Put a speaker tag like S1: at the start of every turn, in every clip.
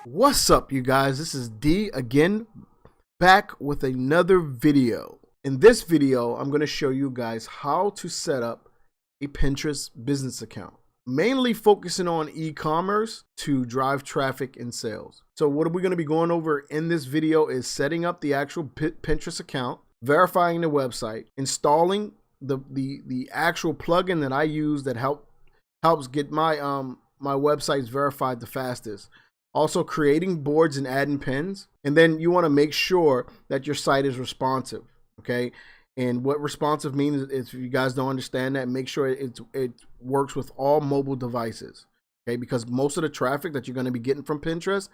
S1: What's up, you guys? This is D again, back with another video. In this video, I'm going to show you guys how to set up a Pinterest business account, mainly focusing on e-commerce to drive traffic and sales. So what we're going to be going over in this video is setting up the actual Pinterest account, verifying the website, installing the actual plugin that I use that helps get my my websites verified the fastest. Also creating boards and adding pins. And then you want to make sure that your site is responsive, okay? And what responsive means is, if you guys don't understand that, make sure it works with all mobile devices, okay? Because most of the traffic that you're going to be getting from Pinterest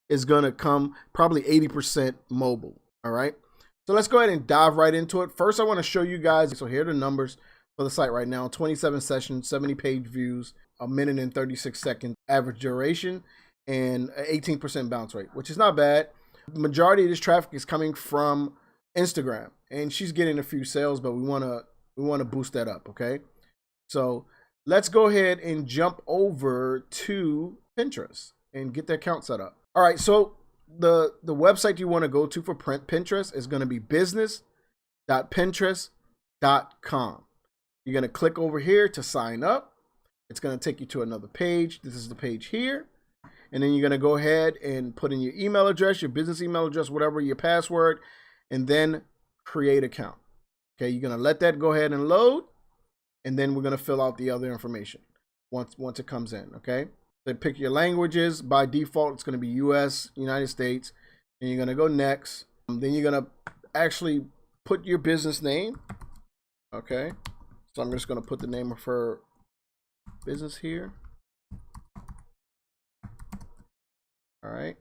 S1: is going to come probably 80% mobile, all right? So let's go ahead and dive right into it. First, I want to show you guys, so here are the numbers for the site right now. 27 sessions, 70 page views, 1 minute and 36 seconds average duration, and 18% bounce rate, which is not bad. The majority of this traffic is coming from Instagram, and she's getting a few sales, but we want to boost that up, okay? So let's go ahead and jump over to Pinterest and get the account set up. All right, so the website you want to go to for Pinterest is going to be business.pinterest.com. You're going to click over here to sign up. It's going to take you to another page. This is the page here. And then you're going to go ahead and put in your email address, your business email address, whatever, your password, and then create account. Okay, you're going to let that go ahead and load, and then we're going to fill out the other information once it comes in, okay? Then pick your languages. By default, it's going to be US, United States, and you're going to go next. Then you're going to actually put your business name, okay? So I'm just going to put the name of her business here. All right,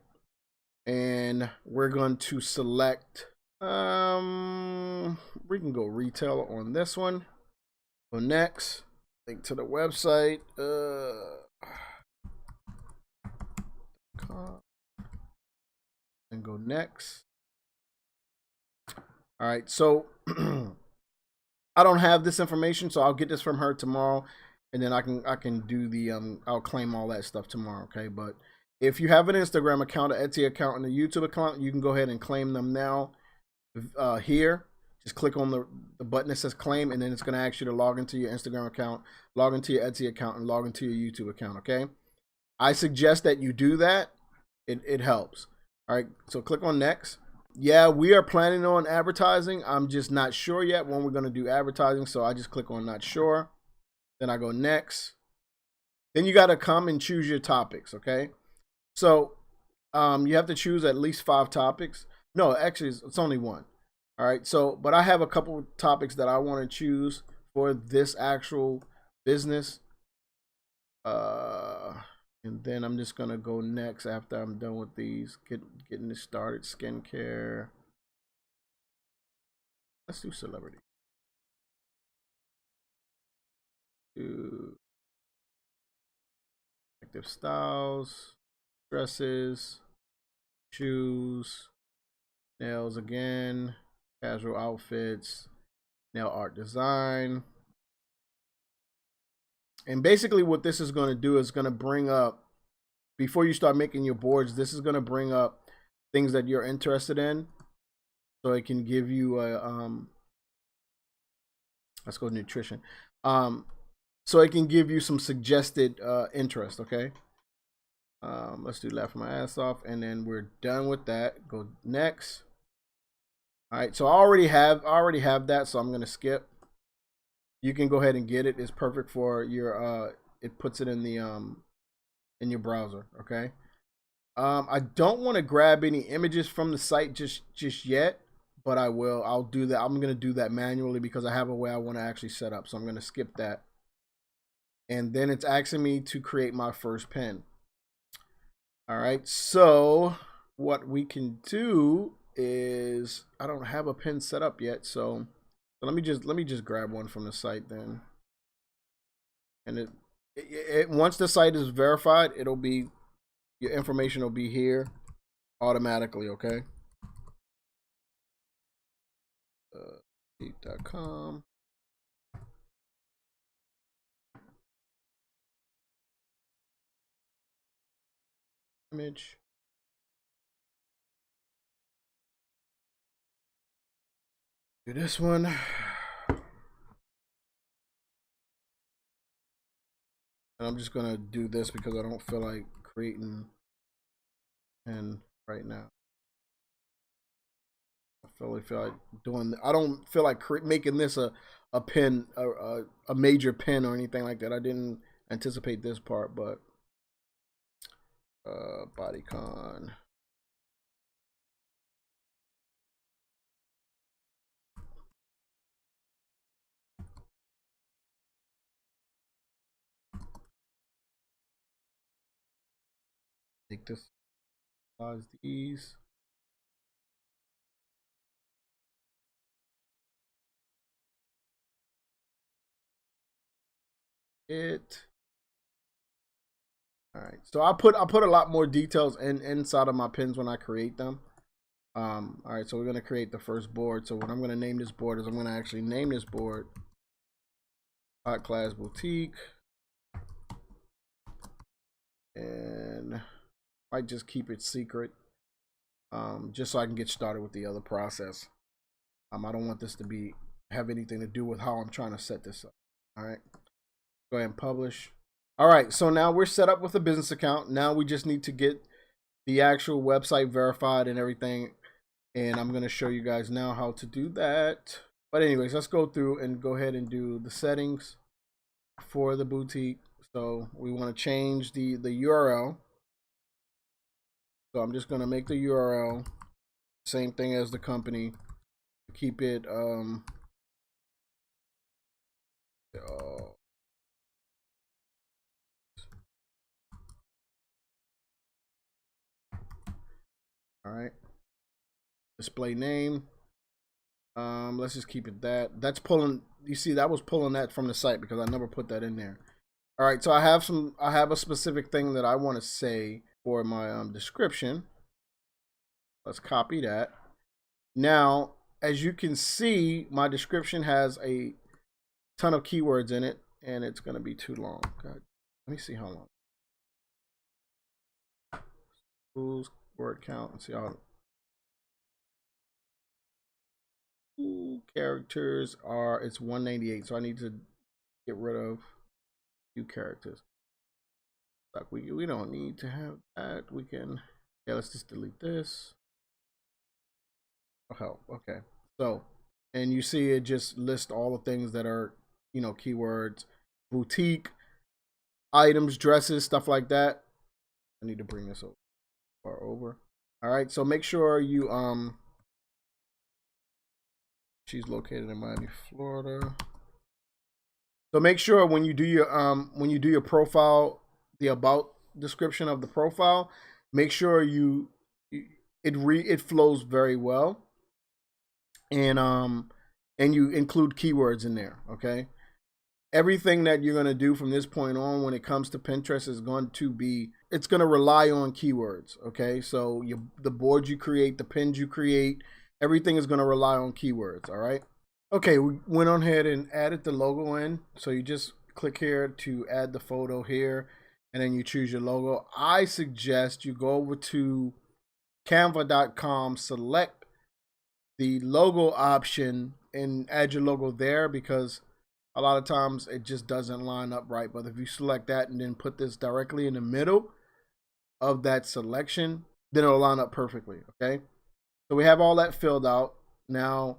S1: and we're going to select, we can go retail on this one. Go next, link to the website, and go next. All right, so I don't have this information, so I'll get this from her tomorrow, and then I can do the I'll claim all that stuff tomorrow, okay? But if you have an Instagram account, an Etsy account, and a YouTube account, you can go ahead and claim them now. Here, just click on the button that says claim, and then it's going to ask you to log into your Instagram account, log into your Etsy account, and log into your YouTube account, okay? I suggest that you do that. It helps. All right, so click on next. Yeah, we are planning on advertising. I'm just not sure yet when we're going to do advertising, so I just click on not sure. Then I go next. Then you got to come and choose your topics, okay? So you have to choose at least 5 topics. No, actually, it's only 1. All right. So, but I have a couple of topics that I want to choose for this actual business. And then I'm just going to go next after I'm done with these, getting this started. Skincare. Let's do celebrity. Do active styles. Dresses, shoes, nails again, casual outfits, nail art design. And basically what this is going to do is going to bring up, before you start making your boards, this is going to bring up things that you're interested in. So it can give you a, let's go nutrition. So it can give you some suggested interest, okay? Let's do laugh my ass off, and then we're done with that. Go next. All right, so I already have that, so I'm gonna skip. You can go ahead and get it. It's perfect for your it puts it in the in your browser, okay? I don't want to grab any images from the site just yet, but I will. I'll do that. I'm gonna do that manually because I have a way I want to actually set up, so I'm gonna skip that. And then it's asking me to create my first pin. All right, so what we can do is, I don't have a pin set up yet, so let me just grab one from the site then. And it once the site is verified, it'll be, your information will be here automatically, okay? .com. Image. Do this one. And I'm just gonna do this because I don't feel like creating pin right now. I feel like doing. I don't feel like making this a pin, a major pin or anything like that. I didn't anticipate this part, but bodycon. Take this, size these. It. All right, so I put a lot more details inside of my pins when I create them. All right, so we're gonna create the first board. So what I'm gonna name this board is I'm gonna actually name this board Hot Class Boutique, and I might just keep it secret, just so I can get started with the other process. I don't want this to have anything to do with how I'm trying to set this up. All right, go ahead and publish. All right, so now we're set up with a business account. Now we just need to get the actual website verified and everything. And I'm going to show you guys now how to do that. But anyways, let's go through and go ahead and do the settings for the boutique. So we want to change the URL. So I'm just going to make the URL same thing as the company. Keep it all right. Display name. Let's just keep it that. That's pulling. You see, that was pulling that from the site because I never put that in there. All right, so I have a specific thing that I want to say for my description. Let's copy that. Now, as you can see, my description has a ton of keywords in it, and it's going to be too long. God, let me see how long. Schools, word count, and see how. Characters are, it's 198, so I need to get rid of a few characters. Like we don't need to have that. We can, yeah, let's just delete this. Oh hell, okay. So, and you see it just lists all the things that are, you know, keywords, boutique, items, dresses, stuff like that. I need to bring this over. All right, so make sure you she's located in Miami, Florida. So make sure when you do your profile, the about description of the profile, make sure it flows very well, and you include keywords in there. Okay, everything that you're gonna do from this point on when it comes to Pinterest is going to rely on keywords. Okay, so the boards you create, the pins you create, everything is gonna rely on keywords. All right. Okay, we went on ahead and added the logo in. So you just click here to add the photo here, and then you choose your logo. I suggest you go over to canva.com, select the logo option, and add your logo there, because a lot of times it just doesn't line up right. But if you select that and then put this directly in the middle of that selection, then it'll line up perfectly. Okay, so we have all that filled out. Now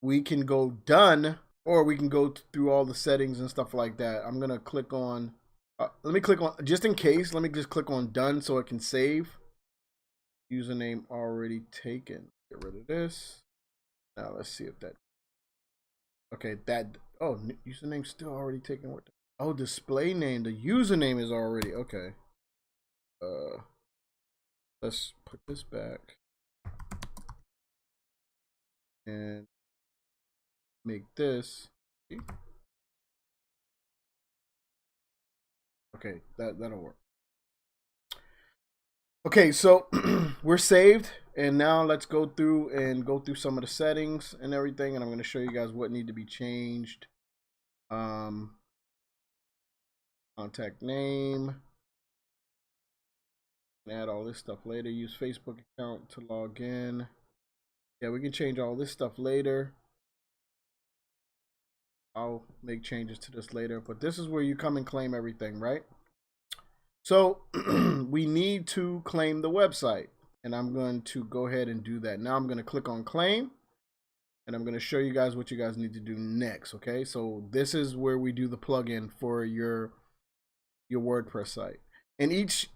S1: we can go done, or we can go through all the settings and stuff like that. I'm gonna click on let me click on, just in case, let me just click on done so it can save. Username already taken. Get rid of this. Now let's see if that, okay, that, oh, username still already taken. What oh, display name, the username is already, okay. Let's put this back and make this, okay, that'll work. Okay, so we're saved, and now let's go through some of the settings and everything, and I'm going to show you guys what need to be changed. Contact name, add all this stuff later. Use Facebook account to log in. Yeah, we can change all this stuff later. I'll make changes to this later, but this is where you come and claim everything, right? So we need to claim the website, and I'm going to go ahead and do that. Now I'm going to click on claim, and I'm going to show you guys what you guys need to do next. Okay, so this is where we do the plugin for your WordPress site, and each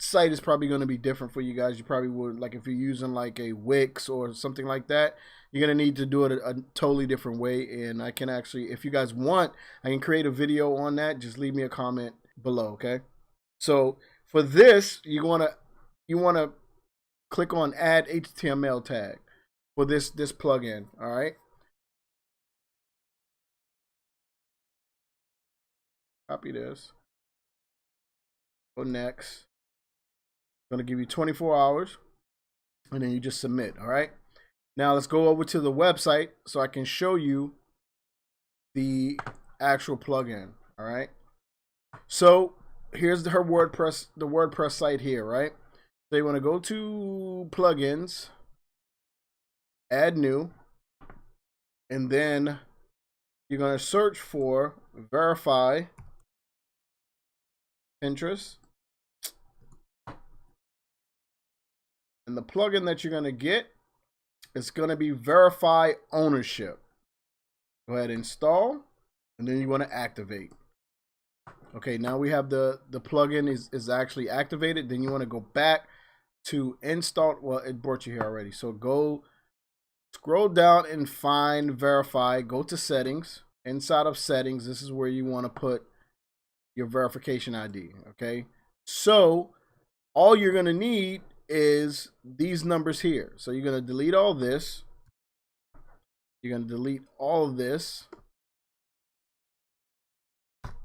S1: site is probably going to be different for you guys. You probably would, like, if you're using like a Wix or something like that, you're going to need to do it a totally different way. And I can actually, if you guys want, I can create a video on that. Just leave me a comment below. Okay, so for this, you want to click on add HTML tag for this plugin. All right, copy this, go next. Going to give you 24 hours, and then you just submit. All right, now let's go over to the website so I can show you the actual plugin. All right, so here's the WordPress site here, right? So you want to go to plugins, add new, and then you're going to search for verify Pinterest. And the plugin that you're going to get is going to be verify ownership. Go ahead and install, and then you want to activate. Okay, now we have the plugin is actually activated. Then you want to go back to install. Well, it brought you here already. So go scroll down and find verify. Go to settings. Inside of settings, this is where you want to put your verification ID. Okay, so all you're going to need is these numbers here. So you're going to delete all this. You're going to delete all of this.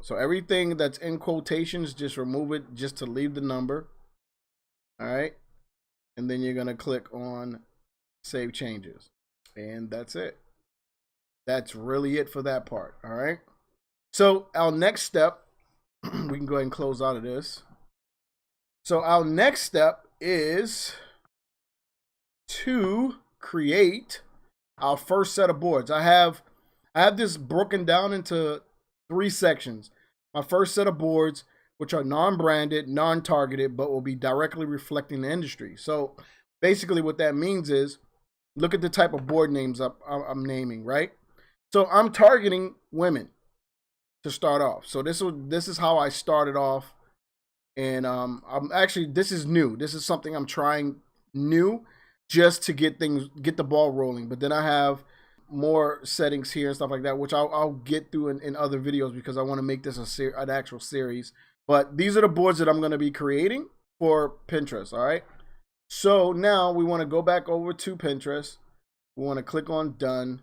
S1: So everything that's in quotations, just remove it just to leave the number. All right. And then you're going to click on save changes. And that's it. That's really it for that part. All right. So our next step, we can go ahead and close out of this. So our next step is to create our first set of boards. I have this broken down into 3 sections. My first set of boards, which are non-branded, non-targeted, but will be directly reflecting the industry. So basically what that means is, look at the type of board names I'm naming, right? So I'm targeting women to start off. So this is how I started off. And I'm actually, this is new. This is something I'm trying new just to get the ball rolling. But then I have more settings here and stuff like that, which I'll get through in other videos, because I want to make this an actual series. But these are the boards that I'm going to be creating for Pinterest. All right. So now we want to go back over to Pinterest. We want to click on done,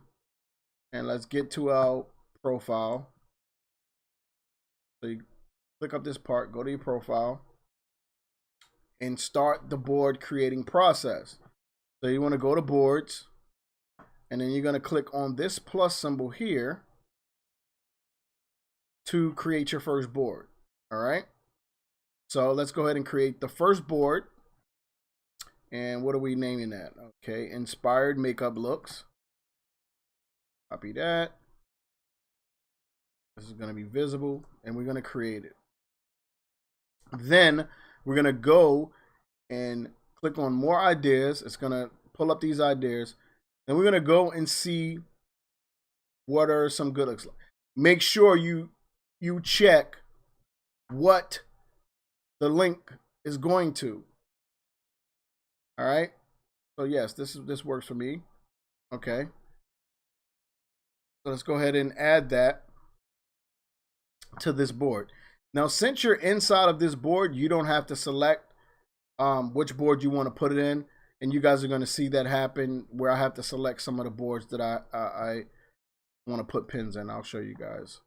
S1: and let's get to our profile. So you click up this part, go to your profile, and start the board creating process. So you want to go to boards, and then you're going to click on this plus symbol here to create your first board. All right. So let's go ahead and create the first board. And what are we naming that? Okay, inspired makeup looks. Copy that. This is going to be visible, and we're going to create it. Then we're going to go and click on more ideas. It's going to pull up these ideas. And we're going to go and see what are some good looks like. Make sure you check what the link is going to. All right. So yes, this works for me. Okay. So let's go ahead and add that to this board. Now, since you're inside of this board, you don't have to select which board you want to put it in. And you guys are going to see that happen where I have to select some of the boards that I want to put pins in. I'll show you guys.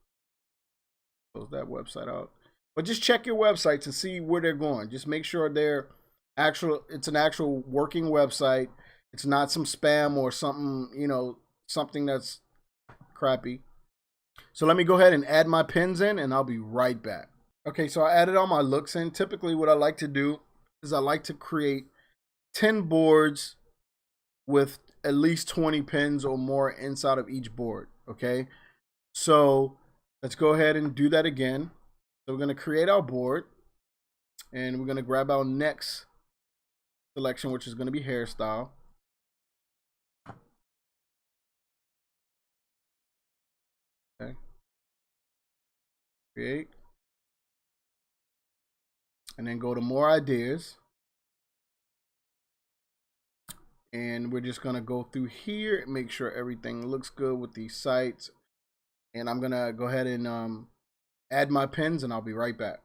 S1: Close that website out. But just check your websites and see where they're going. Just make sure it's an actual working website. It's not some spam or something, something that's crappy. So let me go ahead and add my pins in, and I'll be right back. Okay, so I added all my looks in. Typically what I like to do is I like to create 10 boards with at least 20 pins or more inside of each board. Okay, So let's go ahead and do that again. So we're going to create our board, and we're going to grab our next selection, which is going to be hairstyle. Okay. Create. And then go to more ideas. And we're just going to go through here and make sure everything looks good with these sites. And I'm going to go ahead and add my pins, and I'll be right back.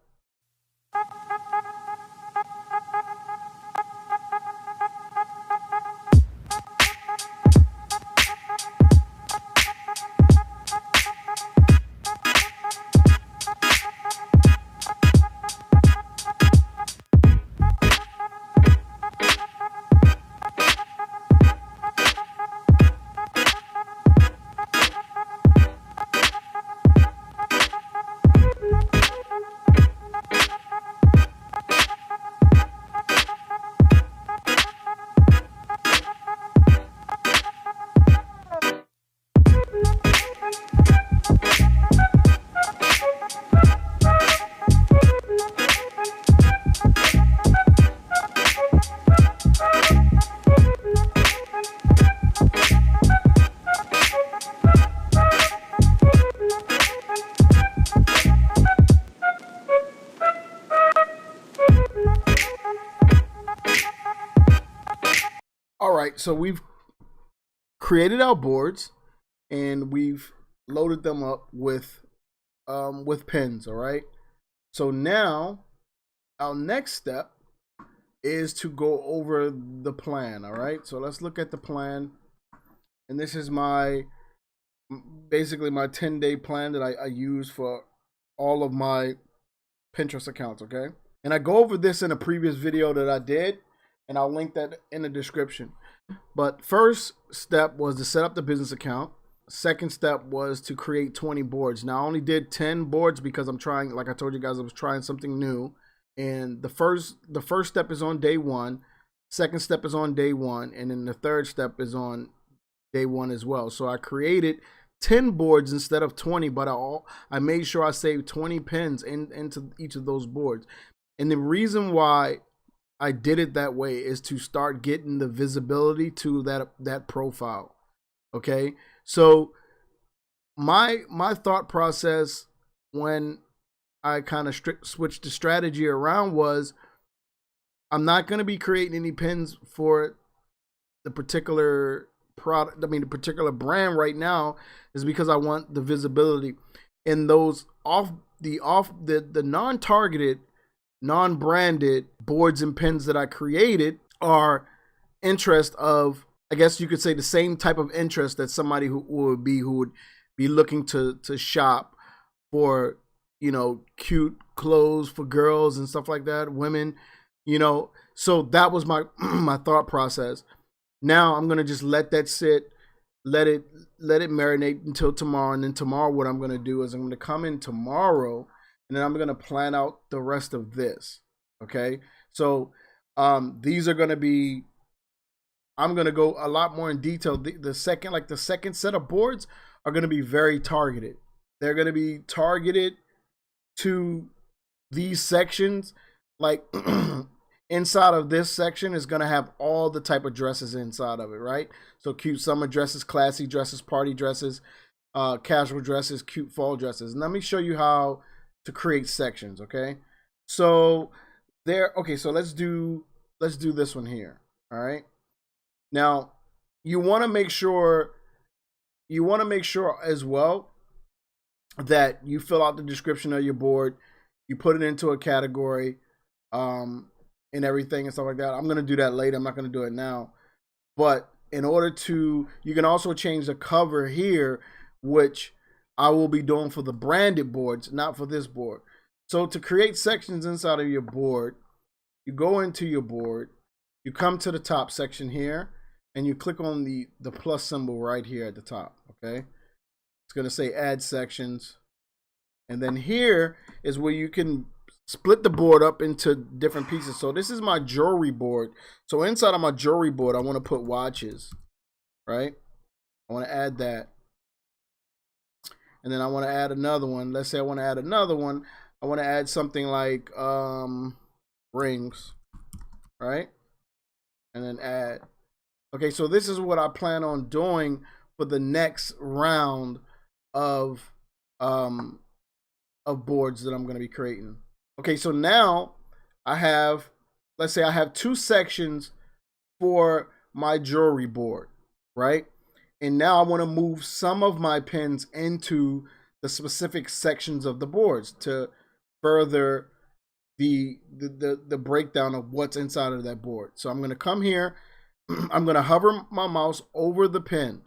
S1: All right, so we've created our boards and we've loaded them up with pins. All right, so now our next step is to go over the plan. All right, so let's look at the plan, and this is basically my 10-day plan that I use for all of my Pinterest accounts. Okay, and I go over this in a previous video that I did, and I'll link that in the description. But first step was to set up the business account. Second step was to create 20 boards. Now I only did 10 boards because I'm trying, like I told you guys, I was trying something new. And the first step is on day 1. Second step is on day 1, and then the third step is on day 1 as well. So I created 10 boards instead of 20, but I made sure I saved 20 pins into each of those boards. And the reason why I did it that way is to start getting the visibility to that profile. Okay, so my thought process when I kind of switched the strategy around was, I'm not going to be creating any pins for the particular product. I mean, the particular brand right now is because I want the visibility. And those the non-targeted, non-branded boards and pins that I created are interest of, I guess you could say, the same type of interest that somebody who would be looking to shop for, you know, cute clothes for girls and stuff like that, women, you know. So that was my my thought process. Now I'm gonna just let that sit, let it marinate until tomorrow, and then tomorrow what I'm gonna do is I'm gonna come in tomorrow, and then I'm gonna plan out the rest of this. Okay, so these are gonna be, I'm gonna go a lot more in detail. The second set of boards are gonna be very targeted. They're gonna be targeted to these sections. Like inside of this section is gonna have all the type of dresses inside of it, right? So cute summer dresses, classy dresses, party dresses, casual dresses, cute fall dresses. And let me show you how to create sections. Okay, so so let's do this one here. All right, now you want to make sure as well that you fill out the description of your board, you put it into a category, and everything and stuff like that. I'm going to do that later. I'm not going to do it now. But in order to, you can also change the cover here, which I will be doing for the branded boards, not for this board. So to create sections inside of your board, you go into your board, you come to the top section here, and you click on the plus symbol right here at the top. Okay, it's going to say add sections, and then here is where you can split the board up into different pieces. So this is my jewelry board. So inside of my jewelry board, I want to put watches, right? I want to add that. and then I want to add another one. Let's say I want to add another one. I want to add something like rings, right? And then add. Okay, so this is what I plan on doing for the next round of boards that I'm going to be creating. Okay, so now I have, let's say I have 2 sections for my jewelry board, right? And now I want to move some of my pins into the specific sections of the boards to further the breakdown of what's inside of that board. So I'm going to come here. I'm going to hover my mouse over the pin,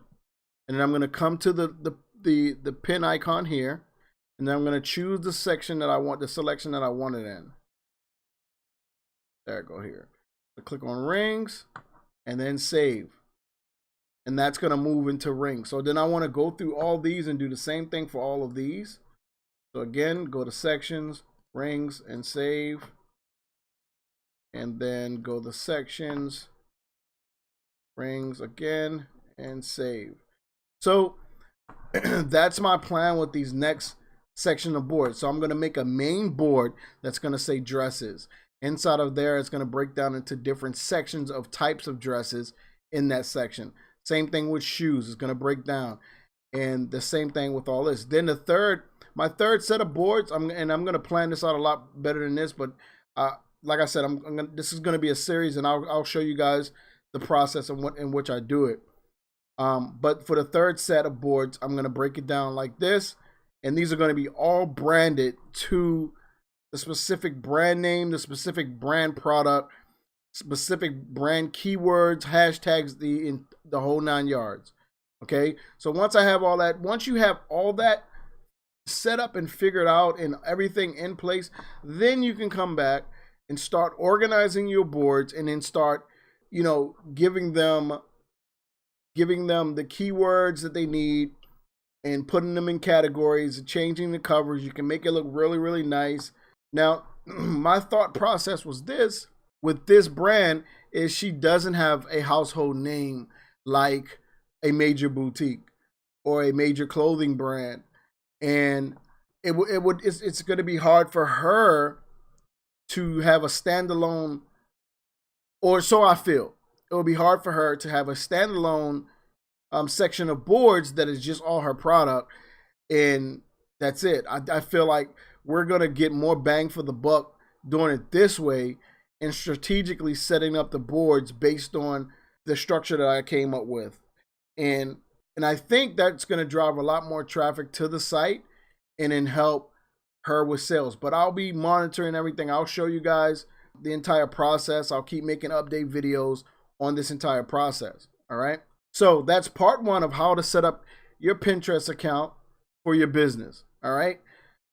S1: and then I'm going to come to the pin icon here, and then I'm going to choose the section that I want, the selection that I want it in. There I go here. So click on rings and then save. And that's going to move into rings. So then I want to go through all these and do the same thing for all of these. So again, go to sections, rings, and save. And then go to sections, rings again, and save. So that's my plan with these next section of boards. So I'm going to make a main board that's going to say dresses. Inside of there, it's going to break down into different sections of types of dresses in that section. Same thing with shoes. It's going to break down. And the same thing with all this. Then my third set of boards, I'm going to plan this out a lot better than this. But like I said, this is going to be a series, and I'll show you guys the process in which I do it. But for the third set of boards, I'm going to break it down like this. And these are going to be all branded to the specific brand name, the specific brand product, specific brand keywords, hashtags, the whole 9 yards. Okay, so once I have all that, once you have all that set up and figured out and everything in place, then you can come back and start organizing your boards, and then start, you know, giving them the keywords that they need and putting them in categories, changing the covers. You can make it look really, really nice. Now, my thought process was this with this brand is she doesn't have a household name like a major boutique or a major clothing brand, and it's going to be hard for her to have a standalone, or so I feel. It will be hard for her to have a standalone section of boards that is just all her product, and that's it. I feel like we're going to get more bang for the buck doing it this way and strategically setting up the boards based on the structure that I came up with. And I think that's going to drive a lot more traffic to the site and then help her with sales. But I'll be monitoring everything. I'll show you guys the entire process. I'll keep making update videos on this entire process. All right. So that's part 1 of how to set up your Pinterest account for your business. All right.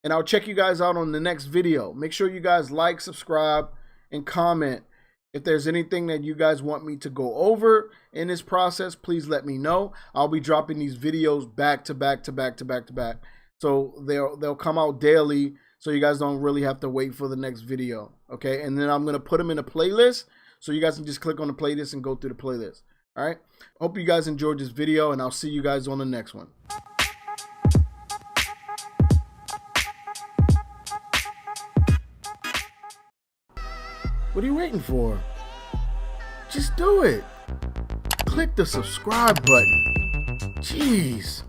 S1: And I'll check you guys out on the next video. Make sure you guys like, subscribe, and comment. If there's anything that you guys want me to go over in this process, please let me know. I'll be dropping these videos back to back to back to back to back. So they'll come out daily, so you guys don't really have to wait for the next video. Okay, and then I'm gonna put them in a playlist, so you guys can just click on the playlist and go through the playlist. All right. Hope you guys enjoyed this video, and I'll see you guys on the next one. What are you waiting for? Just do it. Click the subscribe button. Jeez.